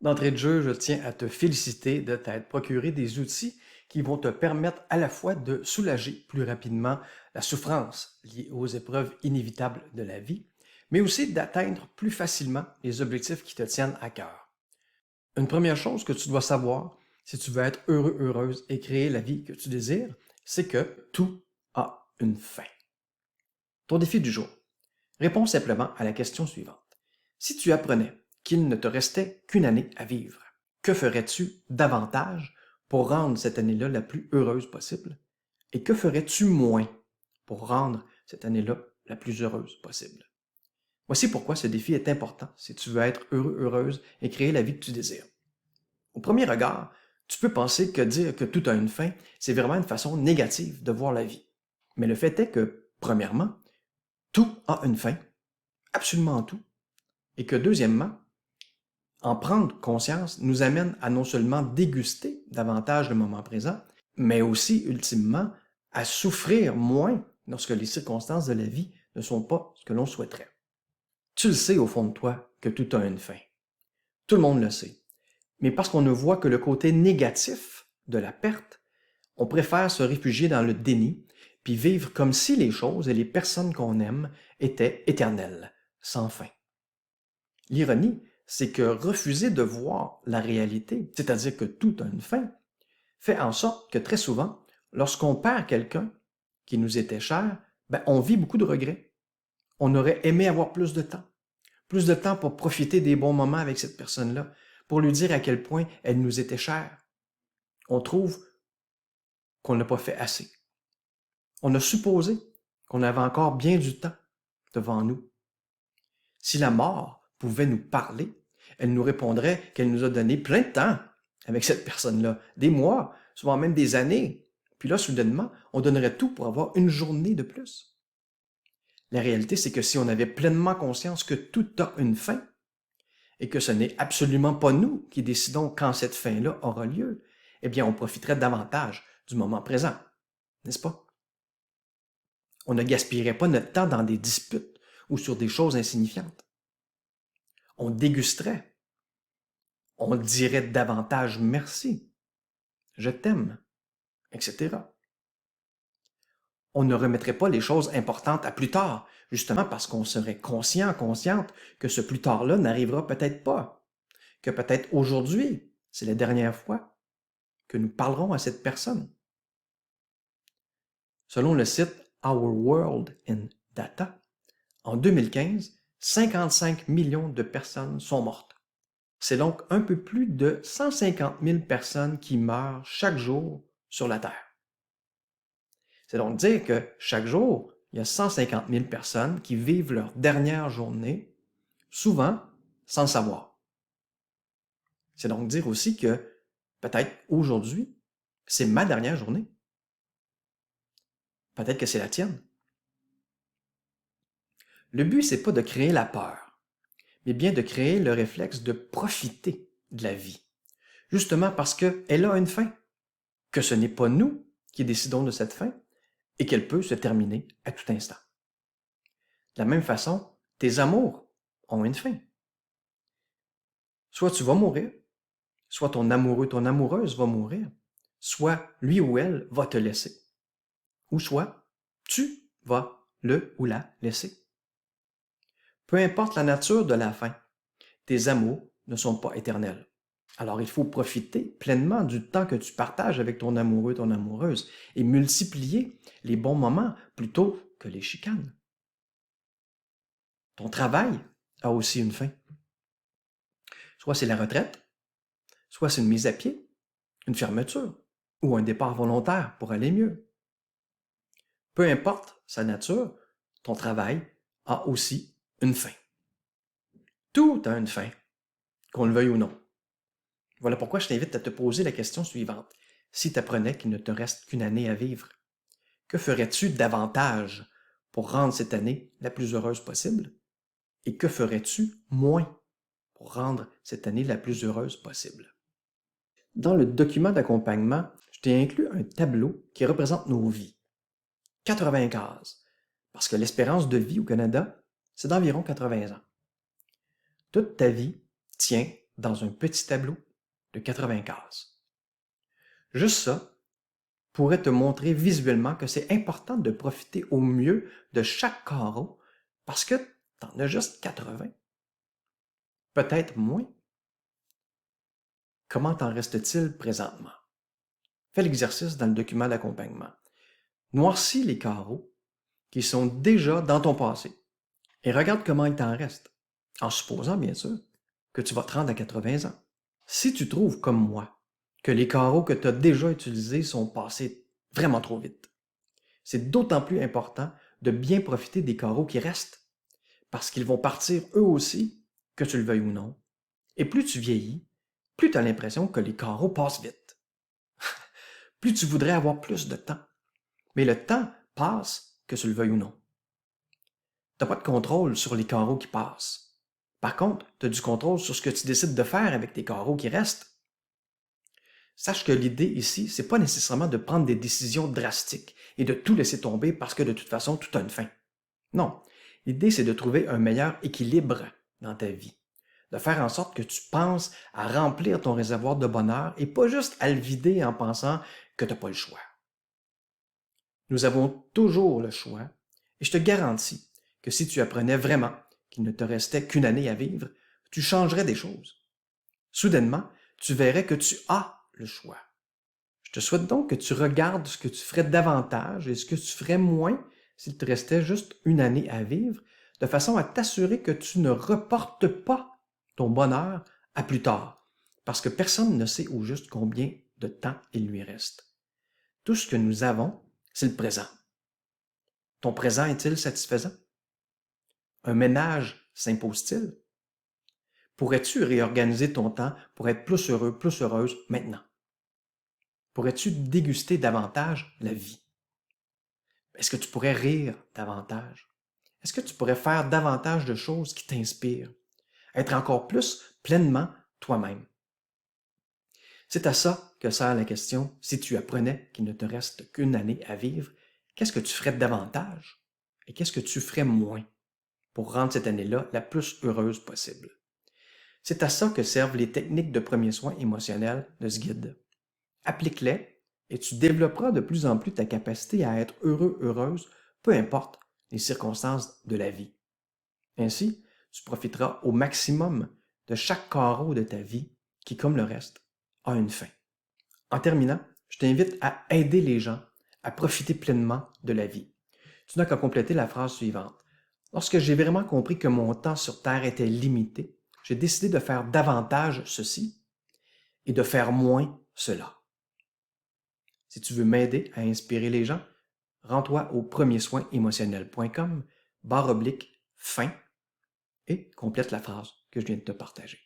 D'entrée de jeu, je tiens à te féliciter de t'être procuré des outils qui vont te permettre à la fois de soulager plus rapidement la souffrance liée aux épreuves inévitables de la vie, mais aussi d'atteindre plus facilement les objectifs qui te tiennent à cœur. Une première chose que tu dois savoir, si tu veux être heureux, heureuse et créer la vie que tu désires, c'est que tout a une fin. Ton défi du jour. Réponds simplement à la question suivante. Si tu apprenais qu'il ne te restait qu'une année à vivre, que ferais-tu davantage pour rendre cette année-là la plus heureuse possible? Et que ferais-tu moins pour rendre cette année-là la plus heureuse possible? Voici pourquoi ce défi est important si tu veux être heureux, heureuse et créer la vie que tu désires. Au premier regard, tu peux penser que dire que tout a une fin, c'est vraiment une façon négative de voir la vie. Mais le fait est que, premièrement, tout a une fin, absolument tout, et que deuxièmement, en prendre conscience nous amène à non seulement déguster davantage le moment présent, mais aussi, ultimement, à souffrir moins lorsque les circonstances de la vie ne sont pas ce que l'on souhaiterait. Tu le sais au fond de toi que tout a une fin. Tout le monde le sait. Mais parce qu'on ne voit que le côté négatif de la perte, on préfère se réfugier dans le déni, puis vivre comme si les choses et les personnes qu'on aime étaient éternelles, sans fin. L'ironie, c'est que refuser de voir la réalité, c'est-à-dire que tout a une fin, fait en sorte que très souvent, lorsqu'on perd quelqu'un qui nous était cher, on vit beaucoup de regrets. On aurait aimé avoir plus de temps pour profiter des bons moments avec cette personne-là, pour lui dire à quel point elle nous était chère. On trouve qu'on n'a pas fait assez. On a supposé qu'on avait encore bien du temps devant nous. Si la mort pouvait nous parler, elle nous répondrait qu'elle nous a donné plein de temps avec cette personne-là, des mois, souvent même des années. Puis là, soudainement, on donnerait tout pour avoir une journée de plus. La réalité, c'est que si on avait pleinement conscience que tout a une fin et que ce n'est absolument pas nous qui décidons quand cette fin-là aura lieu, eh bien, on profiterait davantage du moment présent, n'est-ce pas? On ne gaspillerait pas notre temps dans des disputes ou sur des choses insignifiantes. On dégusterait. On dirait davantage merci, je t'aime, etc. On ne remettrait pas les choses importantes à plus tard, justement parce qu'on serait conscient, consciente que ce plus tard-là n'arrivera peut-être pas, que peut-être aujourd'hui, c'est la dernière fois que nous parlerons à cette personne. Selon le site Our World in Data, en 2015, 55 millions de personnes sont mortes. C'est donc un peu plus de 150 000 personnes qui meurent chaque jour sur la Terre. C'est donc dire que chaque jour, il y a 150 000 personnes qui vivent leur dernière journée, souvent sans le savoir. C'est donc dire aussi que peut-être aujourd'hui, c'est ma dernière journée. Peut-être que c'est la tienne. Le but, c'est pas de créer la peur, mais bien de créer le réflexe de profiter de la vie. Justement parce qu'elle a une fin, que ce n'est pas nous qui décidons de cette fin et qu'elle peut se terminer à tout instant. De la même façon, tes amours ont une fin. Soit tu vas mourir, soit ton amoureux, ton amoureuse va mourir, soit lui ou elle va te laisser, ou soit tu vas le ou la laisser. Peu importe la nature de la fin, tes amours ne sont pas éternels. Alors il faut profiter pleinement du temps que tu partages avec ton amoureux, ton amoureuse, et multiplier les bons moments plutôt que les chicanes. Ton travail a aussi une fin. Soit c'est la retraite, soit c'est une mise à pied, une fermeture ou un départ volontaire pour aller mieux. Peu importe sa nature, ton travail a aussi une fin. Tout a une fin, qu'on le veuille ou non. Voilà pourquoi je t'invite à te poser la question suivante. Si tu apprenais qu'il ne te reste qu'une année à vivre, que ferais-tu davantage pour rendre cette année la plus heureuse possible? Et que ferais-tu moins pour rendre cette année la plus heureuse possible? Dans le document d'accompagnement, je t'ai inclus un tableau qui représente nos vies. 80 cases. Parce que l'espérance de vie au Canada, c'est d'environ 80 ans. Toute ta vie tient dans un petit tableau de 80 cases. Juste ça pourrait te montrer visuellement que c'est important de profiter au mieux de chaque carreau parce que tu en as juste 80. Peut-être moins. Comment t'en reste-t-il présentement? Fais l'exercice dans le document d'accompagnement. Noircis les carreaux qui sont déjà dans ton passé et regarde comment il t'en reste, en supposant bien sûr que tu vas te rendre à 80 ans. Si tu trouves comme moi que les carreaux que tu as déjà utilisés sont passés vraiment trop vite, c'est d'autant plus important de bien profiter des carreaux qui restent parce qu'ils vont partir eux aussi, que tu le veuilles ou non. Et plus tu vieillis, plus tu as l'impression que les carreaux passent vite. Plus tu voudrais avoir plus de temps. Mais le temps passe, que tu le veuilles ou non. Tu n'as pas de contrôle sur les carreaux qui passent. Par contre, tu as du contrôle sur ce que tu décides de faire avec tes carreaux qui restent. Sache que l'idée ici, c'est pas nécessairement de prendre des décisions drastiques et de tout laisser tomber parce que de toute façon, tout a une fin. Non, l'idée c'est de trouver un meilleur équilibre dans ta vie. De faire en sorte que tu penses à remplir ton réservoir de bonheur et pas juste à le vider en pensant que tu n'as pas le choix. Nous avons toujours le choix et je te garantis que si tu apprenais vraiment qu'il ne te restait qu'une année à vivre, tu changerais des choses. Soudainement, tu verrais que tu as le choix. Je te souhaite donc que tu regardes ce que tu ferais davantage et ce que tu ferais moins s'il te restait juste une année à vivre, de façon à t'assurer que tu ne reportes pas ton bonheur à plus tard, parce que personne ne sait au juste combien de temps il lui reste. Tout ce que nous avons, c'est le présent. Ton présent est-il satisfaisant? Un ménage s'impose-t-il? Pourrais-tu réorganiser ton temps pour être plus heureux, plus heureuse maintenant? Pourrais-tu déguster davantage la vie? Est-ce que tu pourrais rire davantage? Est-ce que tu pourrais faire davantage de choses qui t'inspirent? Être encore plus pleinement toi-même? C'est à ça que sert la question, si tu apprenais qu'il ne te reste qu'une année à vivre, qu'est-ce que tu ferais davantage et qu'est-ce que tu ferais moins pour rendre cette année-là la plus heureuse possible? C'est à ça que servent les techniques de premiers soins émotionnels de ce guide. Applique-les et tu développeras de plus en plus ta capacité à être heureux, heureuse, peu importe les circonstances de la vie. Ainsi, tu profiteras au maximum de chaque carreau de ta vie qui, comme le reste, a une fin. En terminant, je t'invite à aider les gens à profiter pleinement de la vie. Tu n'as qu'à compléter la phrase suivante. Lorsque j'ai vraiment compris que mon temps sur Terre était limité, j'ai décidé de faire davantage ceci et de faire moins cela. Si tu veux m'aider à inspirer les gens, rends-toi au premiersoinsémotionnel.com/fin et complète la phrase que je viens de te partager.